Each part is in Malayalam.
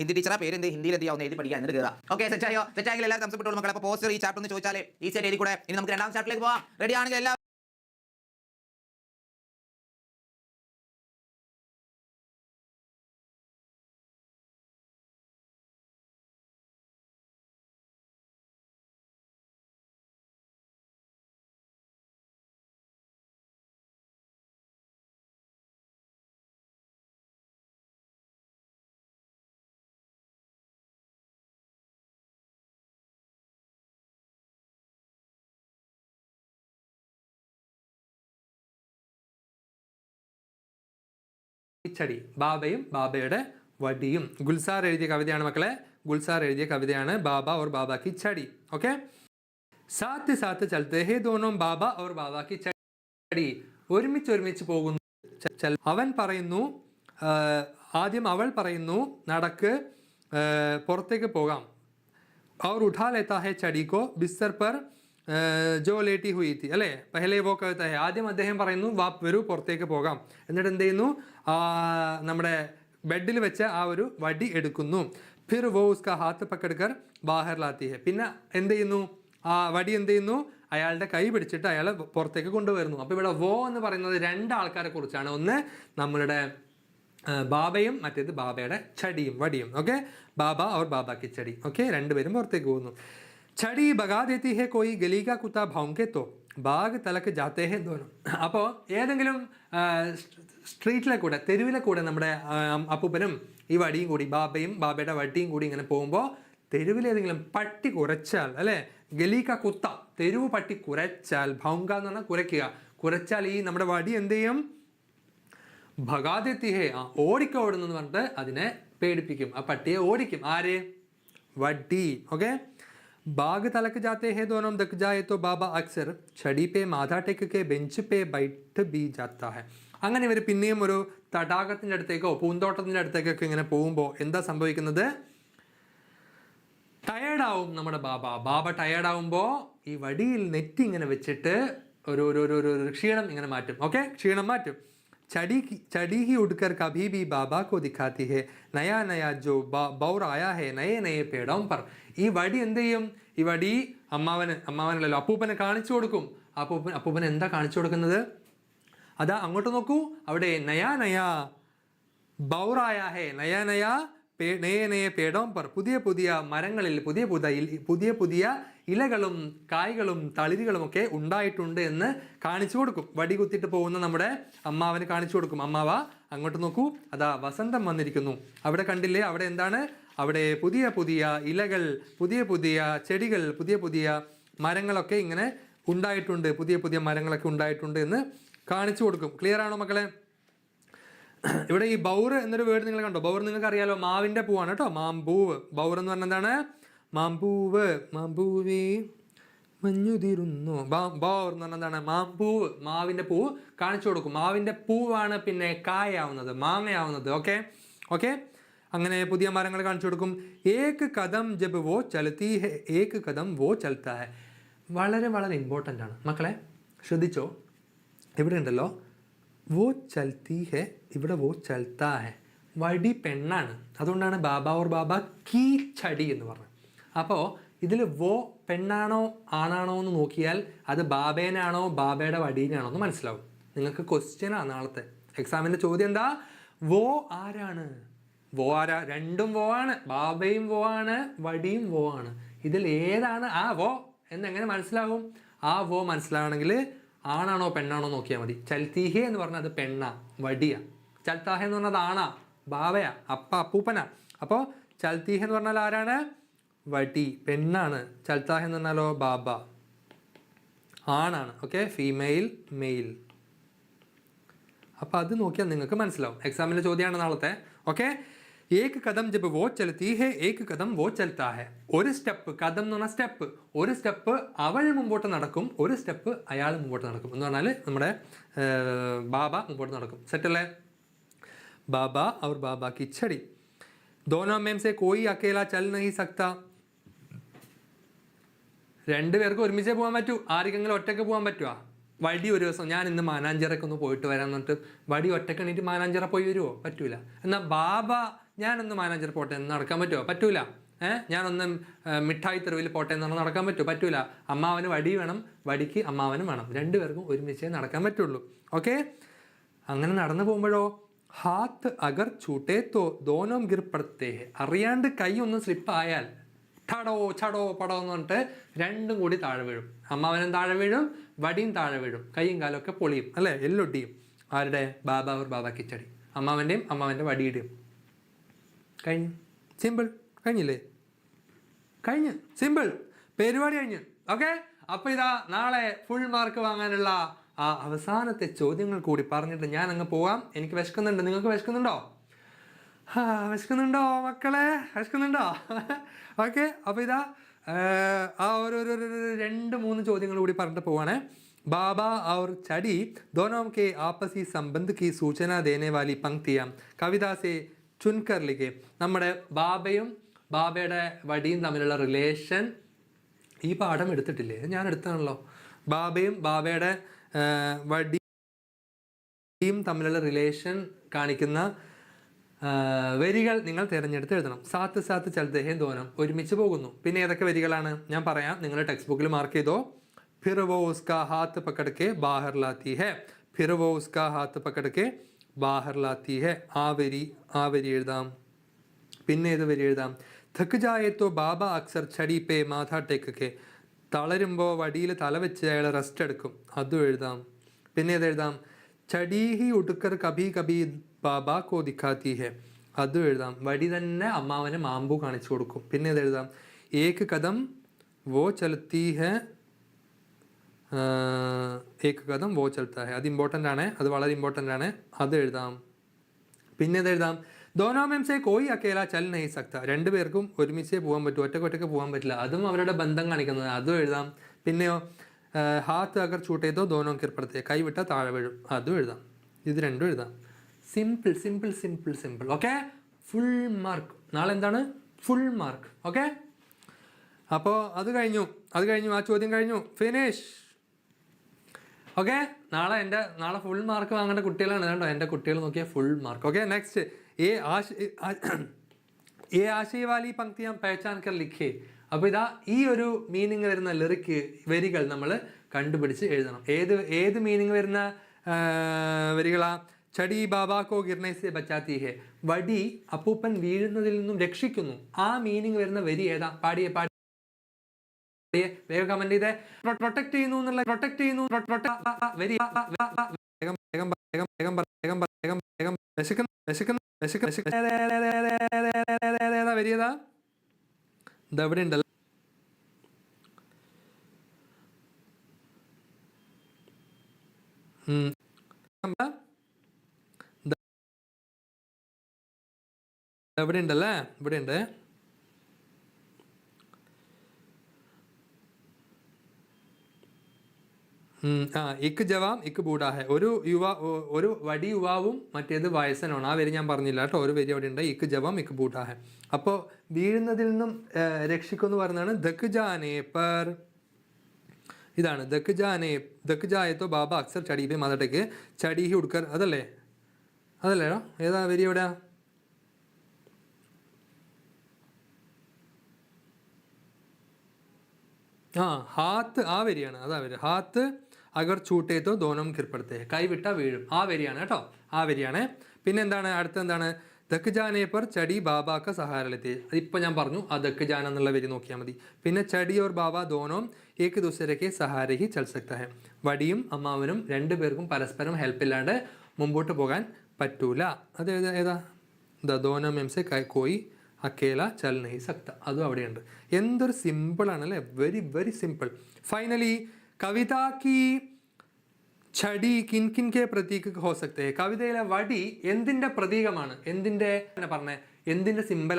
ഹിന്ദി ടീച്ചറെ പേര് എന്ത് ഹിന്ദിയിൽ എന്ത് ചെയ്യാവുന്ന എഴുതി പഠിക്കാൻ എന്നിട്ട് കയറാം. ഓക്കെ, സെറ്റായോ? സെറ്റായെങ്കിൽ എല്ലാവരും സംശയപ്പെട്ടോളൂ മക്കളെ. അപ്പോൾ പോസ്റ്റർ ഈ ചാപ്റ്റർ ഒന്ന് ചോദിച്ചാൽ ഈസി ആയിട്ട് എഴുതി കൂടെ. ഇനി നമുക്ക് രണ്ടാം ചാപ്റ്ററിലേക്ക് പോവാം. റെഡി ആണെങ്കിൽ എല്ലാ കിച്ചടി, ബാബയും ബാബയുടെ വടിയും. ഗുൽസാർ എഴുതിയ കവിതയാണ് മക്കളെ. ഗുൽസാർ എഴുതിയ കവിതയാണ് ബാബ और बाबा की छड़ी. ഓക്കെ, സാത്ത് സാത്ത് ചലത്തെ ഹേ ദോനോ ബാബ और बाबा की छड़ी. ഒരുമിച്ച് പോകുന്നു. അവൻ പറയുന്നു, ആദ്യം അവൾ പറയുന്നു നടക്ക്, പുറത്തേക്ക് പോകാം. और उठा लेता है छड़ी को बिस्तर पर जो लेटी हुई थी. അല്ലേ, പഹലെ വോ कहता है. ആദ്യം അദ്ദേഹം പറയുന്നു വരൂ പുറത്തേക്ക് പോകാം. എന്നിട്ട് എന്ത് ചെയ്യുന്നു, നമ്മുടെ ബെഡിൽ വെച്ച് ആ ഒരു വടി എടുക്കുന്നു. ഫിർ വോ ഉസ്കാ ഹാത്ത് പക്കഡ്കർ ബാഹർ ലാത്തി ഹെ. പിന്നെ എന്ത് ചെയ്യുന്നു, ആ വടി എന്ത് ചെയ്യുന്നു, അയാളുടെ കൈ പിടിച്ചിട്ട് അയാളെ പുറത്തേക്ക് കൊണ്ടുവരുന്നു. അപ്പോൾ ഇവിടെ വോ എന്ന് പറയുന്നത് രണ്ടാൾക്കാരെ കുറിച്ചാണ്. ഒന്ന് നമ്മളുടെ ബാബയും മറ്റേത് ബാബയുടെ ചടിയും വടിയും. ഓക്കെ, ബാബ और बाबा की छड़ी. ഓക്കെ, രണ്ടുപേരും പുറത്തേക്ക് പോകുന്നു. छड़ी भगा देती है कोई गली का कुत्ता भौंके तो बाग तलक जाते हैं दोनों. അപ്പോൾ ഏതെങ്കിലും സ്ട്രീറ്റിലെ കൂടെ, തെരുവിലെ കൂടെ നമ്മുടെ അപ്പൂപ്പനും ഈ വടിയും കൂടി, ബാബയും ബാബയുടെ വടിയും കൂടി ഇങ്ങനെ പോകുമ്പോൾ തെരുവിലേതെങ്കിലും പട്ടി കുരച്ചാൽ, അല്ലേ, ഗലീക കുത്ത, തെരുവ് പട്ടി കുരച്ചാൽ, ഭൗങ്ക എന്ന് പറഞ്ഞാൽ കുരയ്ക്കുക, കുരച്ചാൽ ഈ നമ്മുടെ വടി എന്ത് ചെയ്യും, ഭഗാതെത്തി ഹേ, ഓടിക്കോടുന്നു പറഞ്ഞിട്ട് അതിനെ പേടിപ്പിക്കും. ആ പട്ടിയെ ഓടിക്കും. ആര്? വടി. ഓക്കെ, बाग तलक जाते हैं दोनों दक जाए तो बाबा अक्सर छड़ी पे माथा टेक के बेंच पे बैठ भी जाता है. അങ്ങനെ ഇവർ പിന്നെയും ഒരു തടാകത്തിൻ്റെ അടുത്തേക്കോ പൂന്തോട്ടത്തിൻ്റെ അടുത്തേക്കൊക്കെ ഇങ്ങനെ പോകുമ്പോൾ എന്താ സംഭവിക്കുന്നത്, ടയേർഡാവും നമ്മുടെ ബാബ ടയേർഡാവുമ്പോൾ ഈ വടിയിൽ നെറ്റി ഇങ്ങനെ വെച്ചിട്ട് ഒരു ക്ഷീണം ഇങ്ങനെ മാറ്റും. ഓക്കെ, ക്ഷീണം മാറ്റും. छड़ी ही उड़कर कभी भी बाबा को दिखाती है नया नया जो बौर आया है नए नए पेड़ों पर. ഈ വടി എന്ത് ചെയ്യും, ഈ വടി അമ്മാവനല്ലോ അപ്പൂപ്പനെ കാണിച്ചു കൊടുക്കും. അപ്പൂപ്പൻ എന്താ കാണിച്ചു കൊടുക്കുന്നത്, അതാ അങ്ങോട്ട് നോക്കൂ, അവിടെ നയാ നയാ ബൗറായ ഹേ, നയാ നയാ നയ നയ പേടോം പർ, പുതിയ പുതിയ മരങ്ങളിൽ പുതിയ പുതിയ ഇലകളും കായ്കളും തളിരുകളും ഒക്കെ ഉണ്ടായിട്ടുണ്ട് എന്ന് കാണിച്ചു കൊടുക്കും. വടി കുത്തിയിട്ട് പോകുന്ന നമ്മുടെ അമ്മാവന് കാണിച്ചു കൊടുക്കും. അമ്മാവ അങ്ങോട്ട് നോക്കൂ, അതാ വസന്തം വന്നിരിക്കുന്നു. അവിടെ കണ്ടില്ലേ, അവിടെ എന്താണ്, അവിടെ പുതിയ പുതിയ ഇലകൾ, പുതിയ പുതിയ ചെടികൾ, പുതിയ പുതിയ മരങ്ങളൊക്കെ ഇങ്ങനെ ഉണ്ടായിട്ടുണ്ട്, പുതിയ പുതിയ മരങ്ങളൊക്കെ ഉണ്ടായിട്ടുണ്ട് എന്ന് കാണിച്ചു കൊടുക്കും. ക്ലിയർ ആണോ മക്കളെ? ഇവിടെ ഈ ബൗർ എന്നൊരു വേർഡ് നിങ്ങൾ കണ്ടോ? ബൗർ നിങ്ങൾക്ക് അറിയാലോ, മാവിൻ്റെ പൂവാണ് കേട്ടോ, മാമ്പൂവ്. ബൗർ എന്ന് പറഞ്ഞാൽ എന്താണ്, മാമ്പൂവ്, മാമ്പൂവേ മഞ്ഞുതിരുന്നു. ബൗർ എന്ന് പറഞ്ഞാൽ എന്താണ്, മാമ്പൂവ്, മാവിൻ്റെ പൂവ് കാണിച്ചു കൊടുക്കും. മാവിൻ്റെ പൂവാണ് പിന്നെ കായാവുന്നത്, മാങ്ങയാവുന്നത്. ഓക്കെ ഓക്കെ, അങ്ങനെ പുതിയ മരങ്ങൾ കാണിച്ചു കൊടുക്കും. ഏക് കദം ജബ് വോ ചലത്തി ഹെ ഏക് കദം വോ ചലത്താ ഹെ. വളരെ വളരെ ഇമ്പോർട്ടൻ്റ് ആണ് മക്കളെ, ശ്രദ്ധിച്ചോ. ഇവിടെ ഉണ്ടല്ലോ വോ ചൽത്തി ഹെ, ഇവിടെ വോ ചൽത്താ ഹെ. വടി പെണ്ണാണ്, അതുകൊണ്ടാണ് ബാബ ഓർ ബാബ കീ ചടി എന്ന് പറഞ്ഞത്. അപ്പോൾ ഇതിൽ വോ പെണ്ണാണോ ആണാണോ എന്ന് നോക്കിയാൽ അത് ബാബേനാണോ ബാബയുടെ വടീനാണോ എന്ന് മനസ്സിലാവും. നിങ്ങൾക്ക് ക്വസ്റ്റ്യനാണ് നാളത്തെ എക്സാമിൻ്റെ ചോദ്യം. എന്താ, വോ ആരാണ്? വോ ആരാ? രണ്ടും വോ ആണ്, ബാബയും വോ ആണ്, വടിയും വോ ആണ്. ഇതിൽ ഏതാണ് ആ വോ എന്നെങ്ങനെ മനസ്സിലാവും? ആ വോ മനസ്സിലാവണമെങ്കിൽ ആണാണോ പെണ്ണാണോ നോക്കിയാൽ മതി. ചൽത്തീഹെ എന്ന് പറഞ്ഞാൽ അത് പെണ്ണാ, വടിയാ. ചൽത്താഹ എന്ന് പറഞ്ഞാൽ ആണാ, ബാബയാ, അപ്പൂപ്പനാ. അപ്പോൾ ചൽത്തീഹ എന്ന് പറഞ്ഞാൽ ആരാണ്? വടി, പെണ്ണാണ്. ചൽത്താഹ എന്ന് പറഞ്ഞാലോ ബാബ, ആണാണ്. Okay, female mail. അപ്പോൾ അത് നോക്കിയാൽ നിങ്ങൾക്ക് മനസ്സിലാവും. എക്സാമിൻ്റെ ചോദ്യമാണ് നാളത്തെ. ഓക്കെ, ഏക് കദം ജബ് വോ ചലത്തി ഹെ ഏക് കദം വോ ചലത്താ ഹെ. ഒരു സ്റ്റെപ്പ്, കദം എന്ന് പറഞ്ഞാൽ സ്റ്റെപ്പ്, ഒരു സ്റ്റെപ്പ് അവൾ മുമ്പോട്ട് നടക്കും, ഒരു സ്റ്റെപ്പ് അയാൾ മുമ്പോട്ട് നടക്കും. എന്ന് പറഞ്ഞാൽ നമ്മുടെ ബാബ മുമ്പോട്ട് നടക്കും. സെറ്റല്ലേ? ബാബ और बाबा की छड़ी दोनों में से कोई अकेला चल नहीं सकता. രണ്ടുപേർക്ക് ഒരുമിച്ചേ പോകാൻ പറ്റൂ. ആർക്കെങ്കിലും ഒറ്റയ്ക്ക് പോകാൻ പറ്റുമോ? വടി ഒരു ദിവസം ഞാൻ ഇന്ന് മാനാഞ്ചിറയ്ക്ക് ഒന്ന് പോയിട്ട് വരാൻ പറഞ്ഞിട്ട് വടി ഒറ്റക്ക് എണീറ്റ് മാനാഞ്ചിറ പോയി വരുമോ? പറ്റൂല. എന്നാൽ ബാബ ഞാനൊന്ന് മാനാഞ്ചിറ പോട്ടെ എന്ന് നടക്കാൻ പറ്റുമോ? പറ്റൂല. ഞാനൊന്ന് മിഠായി തെരുവിൽ പോട്ടെ എന്ന് പറഞ്ഞാൽ നടക്കാൻ പറ്റുമോ? പറ്റൂല. അമ്മാവന് വടി വേണം, വടിക്ക് അമ്മാവനും വേണം. രണ്ടുപേർക്കും ഒരുമിച്ചേ നടക്കാൻ പറ്റുള്ളൂ. ഓക്കെ. അങ്ങനെ നടന്നു പോകുമ്പോഴോ ഹാത്ത് അഗർ ചൂട്ടേ തോ ദോനോം ഗിർ പടത്തേ. അറിയാണ്ട് കൈ ഒന്ന് സ്ലിപ്പായാൽ ടടോ ചടോ പടോ എന്ന് പറഞ്ഞിട്ട് രണ്ടും കൂടി താഴെ വീഴും. അമ്മാവനും താഴെ വീഴും, വടിയും താഴെ വീഴും, കൈയും കാലും ഒക്കെ പൊളിയും, അല്ലേ? എല്ലൊട്ടിയും. ആരുടെ? ബാബ ഓർ ബാബ കിച്ചടി. അമ്മാവൻ്റെയും അമ്മാവൻ്റെ വടിയുടെയും. കഴിഞ്ഞു. സിമ്പിൾ. കഴിഞ്ഞില്ലേ? കഴിഞ്ഞു. സിമ്പിൾ. പരിപാടി കഴിഞ്ഞു. ഓക്കെ. അപ്പോൾ ഇതാ നാളെ ഫുൾ മാർക്ക് വാങ്ങാനുള്ള ആ അവസാനത്തെ ചോദ്യങ്ങൾ കൂടി പറഞ്ഞിട്ട് ഞാൻ അങ്ങ് പോവാം. എനിക്ക് വിശക്കുന്നുണ്ട്. നിങ്ങൾക്ക് വിശക്കുന്നുണ്ടോ? വിശക്കുന്നുണ്ടോ മക്കളെ? വിശക്കുന്നുണ്ടോ? ഓക്കെ. അപ്പോൾ ഇതാ ആ ഒരു 2-3 ചോദ്യങ്ങൾ കൂടി പറഞ്ഞിട്ട് പോവാണേ. बाबा और छड़ी दोनों के आपसी संबंध की सूचना देने वाली पंक्तियाँ कविता से चुनकर लिखे. നമ്മുടെ ബാബയും ബാബയുടെ വടിയും തമ്മിലുള്ള റിലേഷൻ ഈ പാഠം എടുത്തിട്ടില്ലേ? ഞാൻ എടുത്താണല്ലോ. ബാബയും ബാബയുടെ വടിയും തമ്മിലുള്ള റിലേഷൻ കാണിക്കുന്ന വരികൾ നിങ്ങൾ തിരഞ്ഞെടുത്ത് എഴുതണം. സാത്ത് സാത്ത് ചലത്തെ ഹേ ദോനം, ഒരുമിച്ച് പോകുന്നു. പിന്നെ ഏതൊക്കെ വരികളാണ് ഞാൻ പറയാം, നിങ്ങൾ ടെക്സ്റ്റ് ബുക്കിൽ മാർക്ക് ചെയ്തോ. फिर वो उसका हाथ पकड़ के बाहर लाती है. फिर वो उसका हाथ पकड़ के बाहर लाती है. ആ വരി എഴുതാം. പിന്നെ ഏത് വരി എഴുതാം? थक जाए तो बाबा अक्सर छड़ी पे माथा टेक के. തളരുമ്പോൾ വടിയിൽ തല വെച്ച് അയാൾ റെസ്റ്റ് എടുക്കും. അതും എഴുതാം. പിന്നെ ഏത് എഴുതാം? छड़ी ही उठकर कभी कभी बाबा को दिखाती है. അതും എഴുതാം. വടി തന്നെ അമ്മാവന് മാമ്പു കാണിച്ചു കൊടുക്കും. പിന്നെ ഏത് എഴുതാം? एक कदम वो चलती है एक कदम वो चलता है. അത് ഇമ്പോർട്ടൻ്റ് ആണ്. അത് വളരെ ഇമ്പോർട്ടൻ്റ് ആണ്. അത് എഴുതാം. പിന്നെ ഇത് എഴുതാം. दोनों में से कोई अकेला चल नहीं सकता. രണ്ടുപേർക്കും ഒരുമിച്ചേ പോകാൻ പറ്റും, ഒറ്റയ്ക്ക് പോകാൻ പറ്റില്ല. അതും അവരുടെ ബന്ധം കാണിക്കുന്നത്. അതും എഴുതാം. പിന്നെയോ ഹാത്ത് അഗർ ചൂട്ടേ തോ ദോനോ കിർ പടത്തേ. കൈ വിട്ടാൽ താഴെ വീഴും. അതും എഴുതാം. ഇത് രണ്ടും എഴുതാം. Simple simple simple simple. Okay. Full mark. നാളെ എന്താണ്? Full mark. ഓക്കെ. അപ്പോൾ അത് കഴിഞ്ഞു. ആ ചോദ്യം കഴിഞ്ഞു. ഫിനിഷ്. ഓക്കെ. നാളെ ഫുൾ മാർക്ക് വാങ്ങേണ്ട കുട്ടികളാണ്. കണ്ടോ എൻ്റെ കുട്ടികൾ നോക്കിയാൽ ഫുൾ മാർക്ക്. ഓക്കെ. നെക്സ്റ്റ് ഏ ആശയവാലി പങ്ക്തിയാം പഹചാൻ കർ ലിഖേ. അപ്പോൾ ഇതാ ഈ ഒരു മീനിങ് വരുന്ന വരികൾ നമ്മൾ കണ്ടുപിടിച്ച് എഴുതണം. ഏത് മീനിങ് വരുന്ന വരികളാ? ചടി ബാബാക്കോ ഗിർനെ സെ ബച്ചാത്തി ഹേ. വടി അപ്പൂപ്പൻ വീഴുന്നതിൽ നിന്നും രക്ഷിക്കുന്നു. ആ മീനിങ് വരുന്ന വരി ഏതാ? പാടിയേ വേഗം കമന്റ് ചെയ്തേ. പ്രൊട്ടക്ട് ചെയ്യുന്നു എന്നുള്ള വരിയതാ ഇതെവിടെ ഉണ്ടല്ലോ. എവിടെ ഉണ്ടല്ലേ? ഇവിടെ ഉണ്ട്. ഇക്ക് ജവാം ഇക്ക് ബൂഡാ ഹെ. ഒരു വടി യുവാവും മറ്റേത് വയസ്സനാണ്. ആ വരി ഞാൻ പറഞ്ഞില്ല കേട്ടോ. ഒരു വരി അവിടെ ഉണ്ട്. ഇക്ക് ജവാം ഇക്ക് ബൂഡാ ഹെ. അപ്പോൾ വീഴുന്നതിൽ നിന്നും രക്ഷിക്കുമെന്ന് പറഞ്ഞാണ് ദക്ക് ജാനേ പർ. ഇതാണ് ദക്ക് ജായത്തോ ബാബ അക്സർ ചടി പേ മാതട്ടേക്ക് ചടി ഹി ഉടുക്കർ. അതല്ലേ ഏതാ വരി എവിടെയാ? ഹാത്ത്. ആ വരിയാണ്. അതാ വരി. ഹാത്ത് അഗർ ചൂട്ടേത്തോ ദോനം കിർപ്പെടുത്തേ. കൈവിട്ട വീഴും. ആ വരിയാണ് കേട്ടോ. ആ വരിയാണ്. പിന്നെ എന്താണ് അടുത്തെന്താണ്? ദക്ക് ജാനേ പർ ചടി ബാബാക്ക സഹാരലെത്തി. അതിപ്പോൾ ഞാൻ പറഞ്ഞു. ആ ദക്ക് ജാന എന്നുള്ള വരി നോക്കിയാൽ മതി. പിന്നെ ചടി or Baba ദോനോം Ek ദൂസരയ്ക്ക് Sahara he ചൽ സക്ത ഹെ. വടിയും അമ്മാവനും രണ്ടുപേർക്കും പരസ്പരം ഹെൽപ്പില്ലാണ്ട് മുമ്പോട്ട് പോകാൻ പറ്റൂല. അത് ഏതാ? ദോനം എംസെ കോയി അക്കേല ചൽ നഹി സക്ത. അതും അവിടെയുണ്ട്. എന്തൊരു സിമ്പിളാണ് അല്ലേ? Very very simple. ഫൈനലി കവിതാ കി ഛടി കിൻ കിൻ കെ പ്രതീക ഹോ സക്തേ. കവിതയിലെ വടി എന്തിൻ്റെ പ്രതീകമാണ്? എന്തിൻ്റെ പറഞ്ഞേ? എന്തിൻ്റെ സിമ്പിൾ?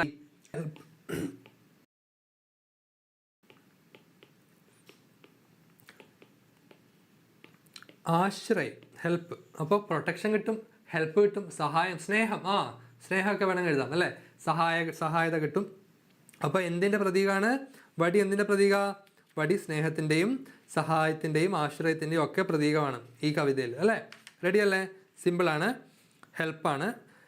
ആശ്രയ്, ഹെൽപ്പ്. അപ്പോൾ പ്രൊട്ടക്ഷൻ കിട്ടും, ഹെൽപ്പ് കിട്ടും, സഹായം, സ്നേഹം. സ്നേഹമൊക്കെ വേണമെങ്കിൽ എഴുതാം അല്ലേ? സഹായത കിട്ടും. അപ്പോൾ എന്തിൻ്റെ പ്രതീകമാണ് വടി? എന്തിൻ്റെ പ്രതീക? വടി സ്നേഹത്തിൻ്റെയും സഹായത്തിൻ്റെയും ആശ്രയത്തിൻ്റെയും ഒക്കെ പ്രതീകമാണ് ഈ കവിതയിൽ അല്ലേ? റെഡി അല്ലേ? സിമ്പിളാണ്, ഹെൽപ്പാണ്.